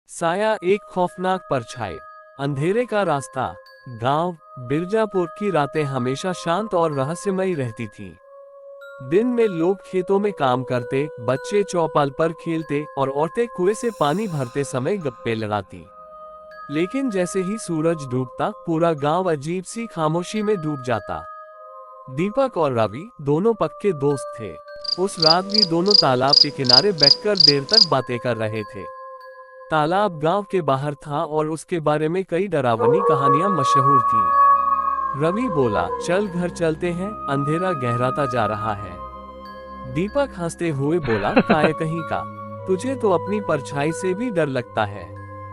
साया एक खौफनाक परछाई। अंधेरे का रास्ता। गांव बिरजापुर की रातें हमेशा शांत और रहस्यमयी रहती थीं। दिन में लोग खेतों में काम करते, बच्चे चौपाल पर खेलते और औरतें कुएं से पानी भरते समय गप्पे लड़ाती। लेकिन जैसे ही सूरज डूबता, पूरा गांव अजीब सी खामोशी में डूब जाता। दीपक और रवि दोनों पक्के दोस्त थे। उस रात भी दोनों तालाब के किनारे बैठकर देर तक बातें कर रहे थे। तालाब गांव के बाहर था और उसके बारे में कई डरावनी कहानियां मशहूर थीं। रवि बोला, चल घर चलते हैं, अंधेरा गहराता जा रहा है। दीपक हंसते हुए बोला, काय कहीं का, तुझे तो अपनी परछाई से भी डर लगता है।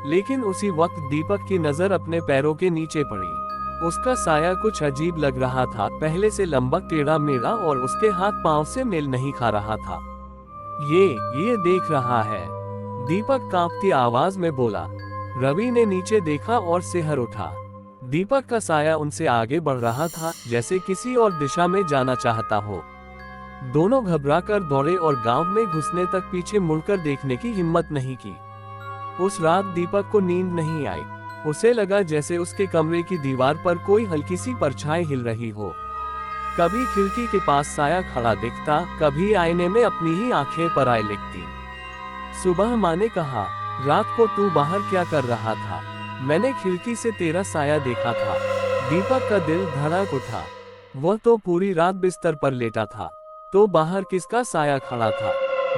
लेकिन उसी वक्त दीपक की नजर अपने पैरों के नीचे पड़ी। उसका साया कुछ अजीब लग रहा था, पहले से लंबा टेढ़ा मेढ़ा और उसके हाथ पांव से मेल नहीं खा रहा था। ये देख रहा है, दीपक कांपती आवाज में बोला। रवि ने नीचे देखा और सिहर उठा। दीपक का साया उनसे आगे बढ़ रहा था, जैसे किसी और दिशा में जाना चाहता हो। दोनों घबराकर दौड़े और गांव में घुसने तक पीछे मुड़कर देखने की हिम्मत नहीं की। उस रात दीपक को नींद नहीं आई। उसे लगा जैसे उसके कमरे की दीवार पर कोई हल्की सी परछाई हिल रही हो। कभी खिड़की के पास साया खड़ा दिखता, कभी आईने में अपनी ही आंखें पराये लिखती। सुबह माँ ने कहा, रात को तू बाहर क्या कर रहा था? मैंने खिड़की से तेरा साया देखा था। दीपक का दिल धड़क उठा। वह तो पूरी रात बिस्तर पर लेटा था, तो बाहर किसका साया खड़ा था?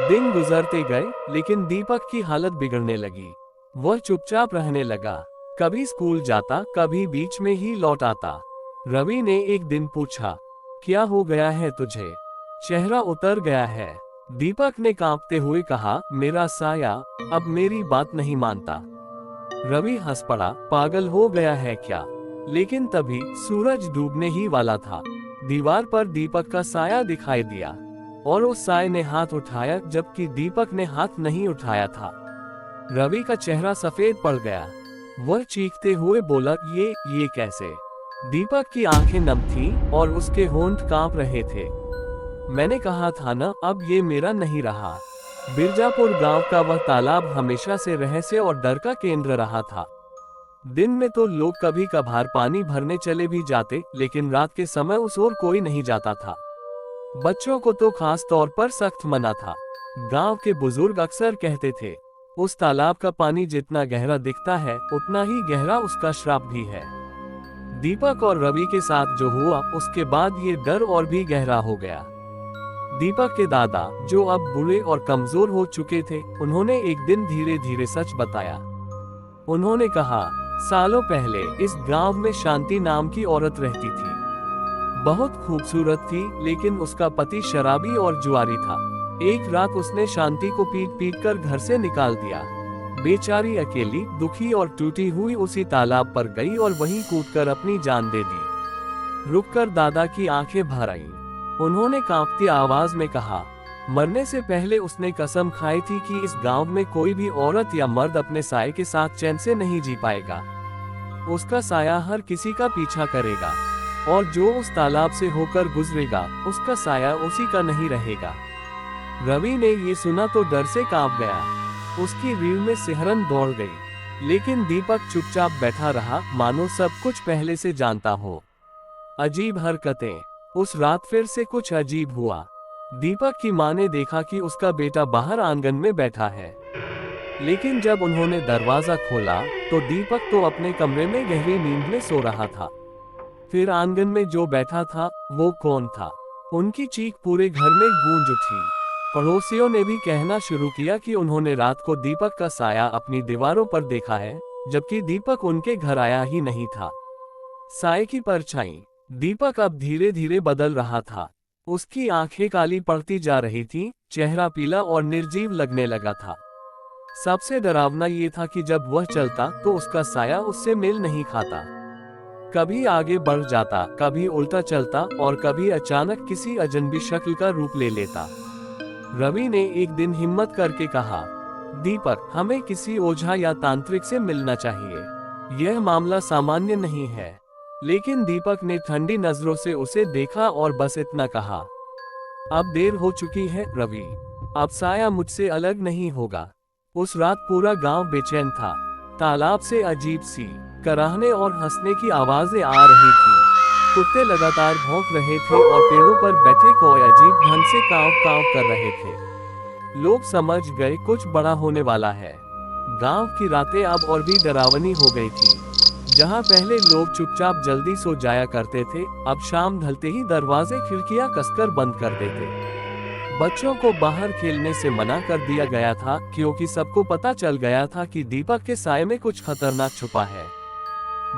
दिन गुजरते गए, लेकिन दीपक की हालत बिगड़ने लगी। वह चुपचाप रहने लगा। कभी स्कूल जाता, कभी बीच में ही लौट आता। रवि ने एक दिन पूछा, क्या हो गया है तुझे? चेहरा उतर गया है। दीपक ने कांपते हुए कहा, मेरा साया अब मेरी बात नहीं मानता। रवि हंस पड़ा, पागल हो गया है क्या? लेकिन तभी सूरज डूबने ही वाला था। दीवार पर दीपक का साया दिखाई दिया और उस साये ने हाथ उठाया, जबकि दीपक ने हाथ नहीं उठाया था। रवि का चेहरा सफेद पड़ गया। वह चीखते हुए बोला, ये कैसे? दीपक की आंखें नम थीं और उसके होंठ कांप रहे थे। मैंने कहा था ना, अब ये मेरा नहीं रहा। बिरजापुर गांव का वह तालाब हमेशा से रहस्य और डर का केंद्र रहा था। दिन में तो लोग कभी कभार पानी भरने चले भी जाते, लेकिन रात के समय उस ओर कोई नहीं जाता था। बच्चों को तो खास तौर पर सख्त मना था। गांव के बुजुर्ग अक्सर कहते थे, उस तालाब का पानी जितना गहरा दिखता है, उतना ही गहरा उसका श्राप भी है। दीपक और रवि के साथ जो हुआ, उसके बाद ये डर और भी गहरा हो गया। दीपक के दादा, जो अब बूढ़े और कमजोर हो चुके थे, उन्होंने एक दिन धीरे धीरे सच बताया। उन्होंने कहा, सालों पहले इस गांव में शांति नाम की औरत रहती थी। बहुत खूबसूरत थी, लेकिन उसका पति शराबी और जुआरी था। एक रात उसने शांति को पीट पीट कर घर से निकाल दिया। बेचारी अकेली, दुखी और टूटी हुई उसी तालाब पर गई और वहीं कूदकर अपनी जान दे दी। रुककर दादा की आंखें भर आईं। उन्होंने कांपती आवाज में कहा, मरने से पहले उसने कसम खाई थी कि इस गांव में कोई भी औरत या मर्द अपने साये के साथ चैन से नहीं जी पाएगा। उसका साया हर किसी का पीछा करेगा और जो उस तालाब से होकर गुजरेगा, उसका साया उसी का नहीं रहेगा। रवि ने ये सुना तो डर से कांप गया। उसकी रीढ़ में सिहरन दौड़ गई। लेकिन दीपक चुपचाप बैठा रहा, मानो सब कुछ पहले से जानता हो। अजीब हरकतें। उस रात फिर से कुछ अजीब हुआ। दीपक की मां ने देखा कि उसका बेटा बाहर आंगन में बैठा है। लेकिन जब उन्होंने दरवाजा खोला, तो दीपक तो अपने कमरे में गहरी नींद में सो रहा था। फिर आंगन में जो बैठा था, वो कौन था? उनकी चीख पूरे घर में गूंज उठी। पड़ोसियों ने भी कहना शुरू किया कि उन्होंने रात को दीपक का साया अपनी दीवारों पर देखा है, जबकि दीपक उनके घर आया ही नहीं था। साये की परछाई। दीपक अब धीरे धीरे बदल रहा था। उसकी आंखें काली पड़ती जा रही थीं, चेहरा पीला और निर्जीव लगने लगा था। सबसे डरावना ये था कि जब वह चलता, तो उसका साया उससे मेल नहीं खाता। कभी आगे बढ़ जाता, कभी उल्टा चलता और कभी अचानक किसी अजनबी शक्ल का रूप ले लेता। रवि ने एक दिन हिम्मत करके कहा, दीपक, हमें किसी ओझा या तांत्रिक से मिलना चाहिए। यह मामला सामान्य नहीं है। लेकिन दीपक ने ठंडी नजरों से उसे देखा और बस इतना कहा, अब देर हो चुकी है रवि। अब साया मुझसे अलग नहीं होगा। उस रात पूरा गांव बेचैन था। तालाब से अजीब सी कराहने और हंसने की आवाजें आ रही थी। कुत्ते लगातार भौंक रहे थे और पेड़ों पर बैठे कोई अजीब ढंग से काव काव कर रहे थे। लोग समझ गए कुछ बड़ा होने वाला है। गांव की रातें अब और भी डरावनी हो गई थी। जहां पहले लोग चुपचाप जल्दी सो जाया करते थे, अब शाम ढलते ही दरवाजे खिड़कियां कसकर बंद कर देते। बच्चों को बाहर खेलने से मना कर दिया गया था, क्योंकि सबको पता चल गया था कि दीपक के साए में कुछ खतरनाक छुपा है।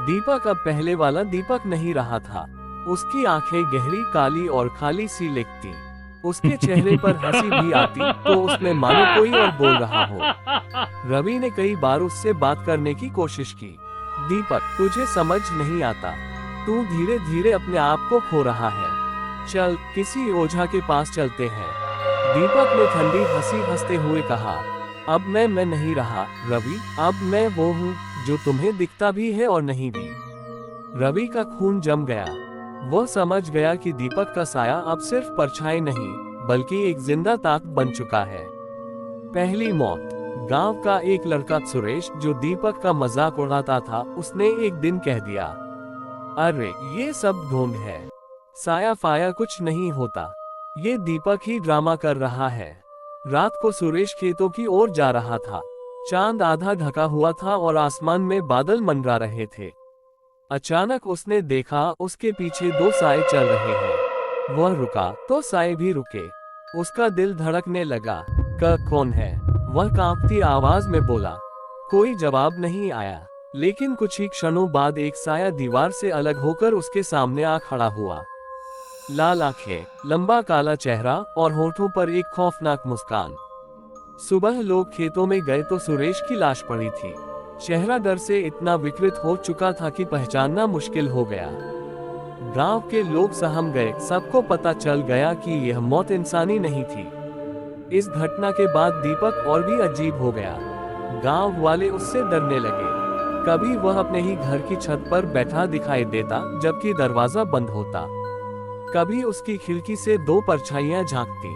दीपक अब पहले वाला दीपक नहीं रहा था। उसकी आंखें गहरी, काली और खाली सी लिखती। उसके चेहरे पर हंसी भी आती तो उसमें मानो कोई और बोल रहा हो। रवि ने कई बार उससे बात करने की कोशिश की। दीपक, तुझे समझ नहीं आता। तू धीरे धीरे अपने आप को खो रहा है। चल, किसी ओझा के पास चलते हैं। दीपक ने ठंडी हंसी हंसते हुए कहा। अब मैं नहीं रहा रवि, अब मैं वो हूँ जो तुम्हें दिखता भी है और नहीं भी। रवि का खून जम गया। वह समझ गया कि दीपक का साया अब सिर्फ परछाई नहीं, बल्कि एक जिंदा ताक बन चुका है। पहली मौत। गांव का एक लड़का सुरेश, जो दीपक का मजाक उड़ाता था, उसने एक दिन कह दिया, अरे ये सब ढोंग है, साया फाया कुछ नहीं होता, ये दीपक ही ड्रामा कर रहा है। रात को सुरेश खेतों की ओर जा रहा था। चांद आधा ढका हुआ था और आसमान में बादल मंडरा रहे थे। अचानक उसने देखा उसके पीछे दो साए चल रहे हैं। वह रुका तो साए भी रुके। उसका दिल धड़कने लगा। कौन है? वह कांपती आवाज में बोला। कोई जवाब नहीं आया, लेकिन कुछ ही क्षणों बाद एक साया दीवार से अलग होकर उसके सामने आ खड़ा हुआ। लाल आंखें, लंबा काला चेहरा और होठों पर एक खौफनाक मुस्कान। सुबह लोग खेतों में गए तो सुरेश की लाश पड़ी थी। चेहरा डर से इतना विकृत हो चुका था कि पहचानना मुश्किल हो गया। गांव के लोग सहम गए। सबको पता चल गया कि यह मौत इंसानी नहीं थी। इस घटना के बाद दीपक और भी अजीब हो गया। गांव वाले उससे डरने लगे। कभी वह अपने ही घर की छत पर बैठा दिखाई देता, जबकि दरवाजा बंद होता। कभी उसकी खिड़की से दो परछाइयां झांकती।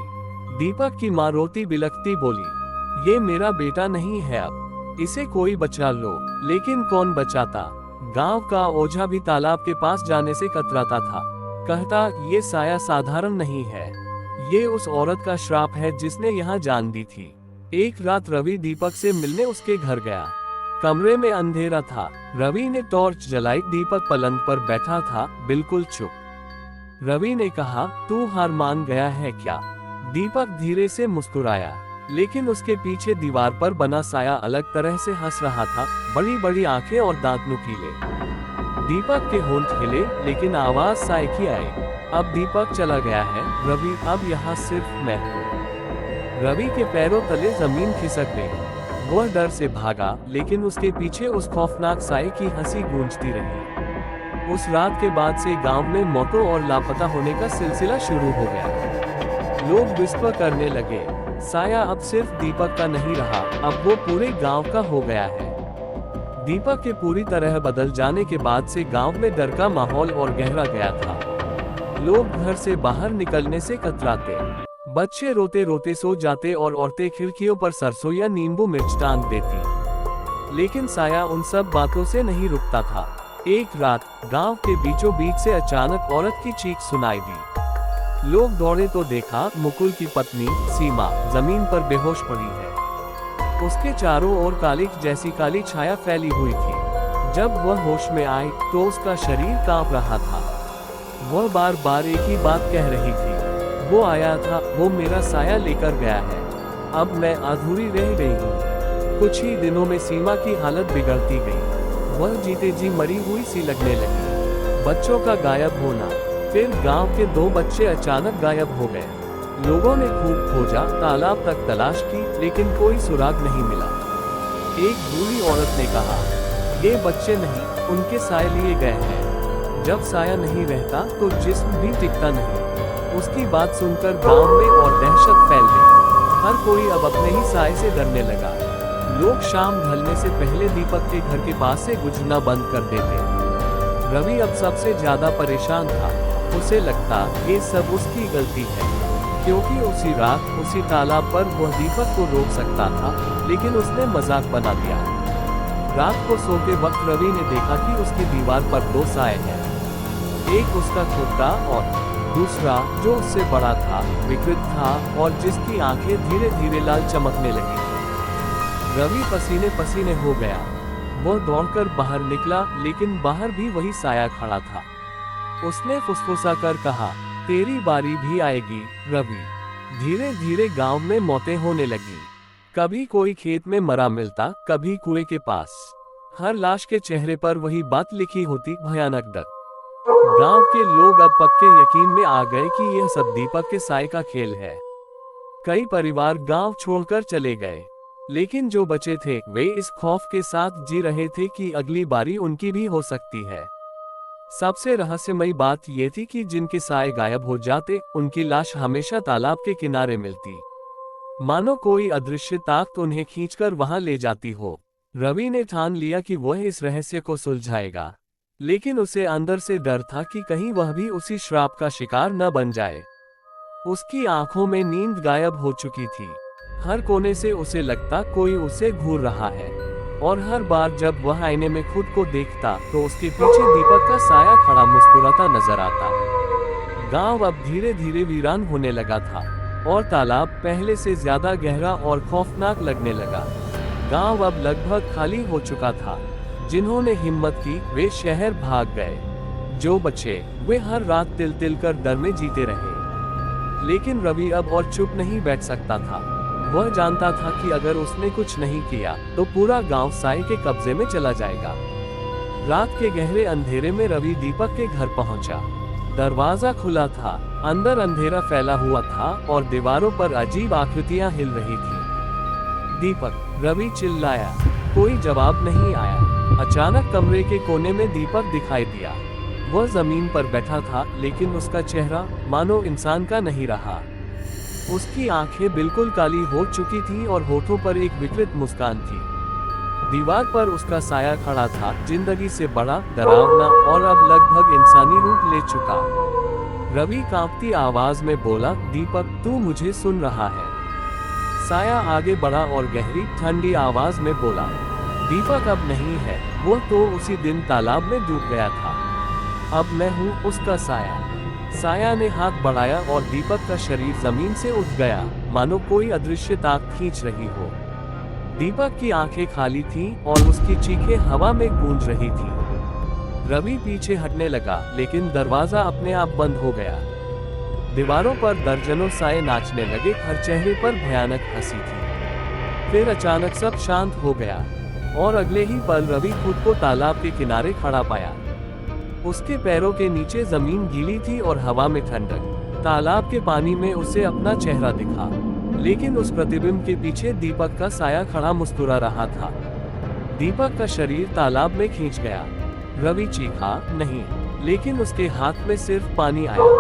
दीपक की मां रोती बिलखती बोली, ये मेरा बेटा नहीं है, अब इसे कोई बचा लो। लेकिन कौन बचाता? गांव का ओझा भी तालाब के पास जाने से कतराता था। कहता, ये साया साधारण नहीं है, ये उस औरत का श्राप है जिसने यहाँ जान दी थी। एक रात रवि दीपक से मिलने उसके घर गया। कमरे में अंधेरा था। रवि ने टॉर्च जलाई। दीपक पलंग पर बैठा था, बिल्कुल चुप। रवि ने कहा, तू हार मान गया है क्या? दीपक धीरे से मुस्कुराया, लेकिन उसके पीछे दीवार पर बना साया अलग तरह से हंस रहा था, बड़ी बड़ी आंखें और दांत नुकीले। दीपक के होंठ हिले, लेकिन आवाज साए की आई। अब दीपक चला गया है रवि, अब यहाँ सिर्फ मैं हूँ। रवि के पैरों तले जमीन खिसक गई। वह डर से भागा, लेकिन उसके पीछे उस खौफनाक साए की हंसी गूंजती रही। उस रात के बाद से गांव में मौतों और लापता होने का सिलसिला शुरू हो गया। लोग विस्पर करने लगे, साया अब सिर्फ दीपक का नहीं रहा, अब वो पूरे गांव का हो गया है। दीपक के पूरी तरह बदल जाने के बाद से गांव में डर का माहौल और गहरा गया था। लोग घर से बाहर निकलने से कतराते। बच्चे रोते रोते सो जाते और औरतें खिड़कियों पर सरसों या नींबू मिर्च टांग देती। लेकिन साया उन सब बातों से नहीं रुकता था। एक रात गांव के बीचों बीच से अचानक औरत की चीख सुनाई दी। लोग दौड़े तो देखा मुकुल की पत्नी सीमा जमीन पर बेहोश पड़ी है। उसके चारों ओर कालिक जैसी काली छाया फैली हुई थी। जब वह होश में आई तो उसका शरीर कांप रहा था। वह बार बार एक ही बात कह रही थी, वो आया था, वो मेरा साया लेकर गया है, अब मैं अधूरी रह गई हूँ। कुछ ही दिनों में सीमा की हालत बिगड़ती गई। वह जीते जी मरी हुई सी लगने लगी। बच्चों का गायब होना, फिर गांव के दो बच्चे अचानक गायब हो गए। लोगों ने खूब खोजा, तालाब तक तलाश की, लेकिन कोई सुराग नहीं मिला। एक बूढ़ी औरत ने कहा, ये बच्चे नहीं, उनके साए लिए गए हैं। जब साया नहीं रहता तो जिस्म भी टिकता नहीं। उसकी बात सुनकर गांव में और दहशत फैल गई। हर कोई अब अपने ही साए से डरने लगा। लोग शाम ढलने से पहले दीपक के घर के पास से गुजरना बंद कर देते। रवि अब सबसे ज्यादा परेशान था। उसे लगता ये सब उसकी गलती है। क्योंकि उसी रात उसी तालाब पर वह दीपक को रोक सकता था, लेकिन उसने मजाक बना दिया। रात को सोते वक्त रवि ने देखा कि उसकी दीवार पर दो साए हैं, एक उसका खुद का और दूसरा जो उससे बड़ा था, विकृत था और जिसकी आंखें धीरे धीरे लाल चमकने लगी थी। रवि पसीने पसीने हो गया। वह दौड़कर बाहर निकला, लेकिन बाहर भी वही साया खड़ा था। उसने फुसफुसा कर कहा, तेरी बारी भी आएगी रवि। धीरे धीरे गांव में मौतें होने लगी। कभी कोई खेत में मरा मिलता, कभी कुएं के पास। हर लाश के चेहरे पर वही बात लिखी होती, भयानक डर। गांव के लोग अब पक्के यकीन में आ गए कि यह सब दीपक के साए का खेल है। कई परिवार गांव छोड़कर चले गए, लेकिन जो बचे थे वे इस खौफ के साथ जी रहे थे कि अगली बारी उनकी भी हो सकती है। सबसे रहस्यमयी बात यह थी कि जिनके साए गायब हो जाते, उनकी लाश हमेशा तालाब के किनारे मिलती, मानो कोई अदृश्य ताकत उन्हें खींचकर वहां ले जाती हो। रवि ने ठान लिया कि वह इस रहस्य को सुलझाएगा, लेकिन उसे अंदर से डर था कि कहीं वह भी उसी श्राप का शिकार न बन जाए। उसकी आंखों में नींद गायब हो चुकी थी। हर कोने से उसे लगता कोई उसे घूर रहा है, और हर बार जब वह आईने में खुद को देखता तो उसके पीछे दीपक का साया खड़ा मुस्कुराता नजर आता। गांव अब धीरे धीरे वीरान होने लगा था, और तालाब पहले से ज्यादा गहरा और खौफनाक लगने लगा। गांव अब लगभग खाली हो चुका था। जिन्होंने हिम्मत की वे शहर भाग गए, जो बचे वे हर रात तिल तिल कर डर में जीते रहे। लेकिन रवि अब और चुप नहीं बैठ सकता था। वह जानता था कि अगर उसने कुछ नहीं किया तो पूरा गांव साए के कब्जे में चला जाएगा। रात के गहरे अंधेरे में रवि दीपक के घर पहुंचा। दरवाजा खुला था, अंदर अंधेरा फैला हुआ था और दीवारों पर अजीब आकृतियां हिल रही थी। दीपक, रवि चिल्लाया। कोई जवाब नहीं आया। अचानक कमरे के कोने में दीपक दिखाई दिया। वह जमीन पर बैठा था, लेकिन उसका चेहरा मानो इंसान का नहीं रहा। उसकी आंखें बिल्कुल काली हो चुकी थी और होठों पर एक विकृत मुस्कान थी। दीवार पर उसका साया खड़ा था, जिंदगी से बड़ा, डरावना और अब लगभग इंसानी रूप ले चुका। रवि कांपती आवाज में बोला, दीपक, तू मुझे सुन रहा है? साया आगे बढ़ा और गहरी ठंडी आवाज में बोला, दीपक अब नहीं है, वो तो उसी दिन तालाब में डूब गया था। अब मैं हूँ उसका साया। साया ने हाथ बढ़ाया और दीपक का शरीर जमीन से उठ गया, मानो कोई अदृश्य ताकत खींच रही हो। दीपक की आंखें खाली थीं और उसकी चीखें हवा में गूंज रही थीं। रवि पीछे हटने लगा, लेकिन दरवाजा अपने आप बंद हो गया। दीवारों पर दर्जनों साए नाचने लगे, हर चेहरे पर भयानक हंसी थी। फिर अचानक सब शांत हो गया, और अगले ही पल रवि खुद को तालाब के किनारे खड़ा पाया। उसके पैरों के नीचे जमीन गीली थी और हवा में ठंडक। तालाब के पानी में उसे अपना चेहरा दिखा, लेकिन उस प्रतिबिंब के पीछे दीपक का साया खड़ा मुस्कुरा रहा था। दीपक का शरीर तालाब में खींच गया। रवि चीखा, नहीं, लेकिन उसके हाथ में सिर्फ पानी आया।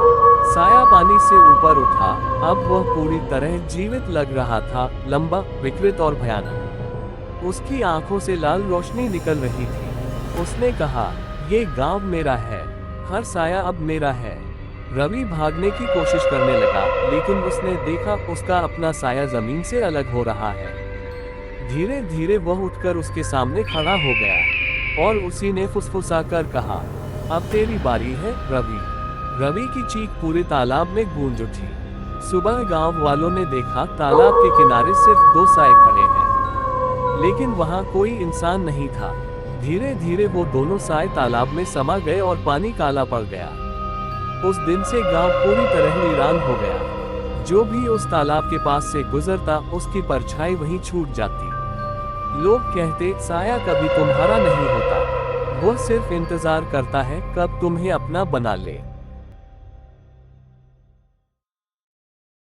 साया पानी से ऊपर उठा। अब वह पूरी तरह जीवित लग रहा था, लंबा, विकृत और भयानक। उसकी आंखों से लाल रोशनी निकल रही थी। उसने कहा, ये गांव मेरा है, हर साया अब मेरा है। रवि भागने की कोशिश करने लगा, लेकिन उसने देखा उसका अपना साया जमीन से अलग हो रहा है। धीरे धीरे वह उठकर उसके सामने खड़ा हो गया, और उसी ने फुसफुसाकर कहा, अब तेरी बारी है रवि। रवि की चीख पूरे तालाब में गूंज उठी। सुबह गांव वालों ने देखा तालाब के किनारे सिर्फ दो साए खड़े हैं, लेकिन वहां कोई इंसान नहीं था। धीरे धीरे वो दोनों साए तालाब में समा गए और पानी काला पड़ गया। उस दिन से गांव पूरी तरह वीरान हो गया। जो भी उस तालाब के पास से गुजरता, उसकी परछाई वहीं छूट जाती। लोग कहते, साया कभी तुम्हारा नहीं होता, वो सिर्फ इंतजार करता है कब तुम्हें अपना बना ले।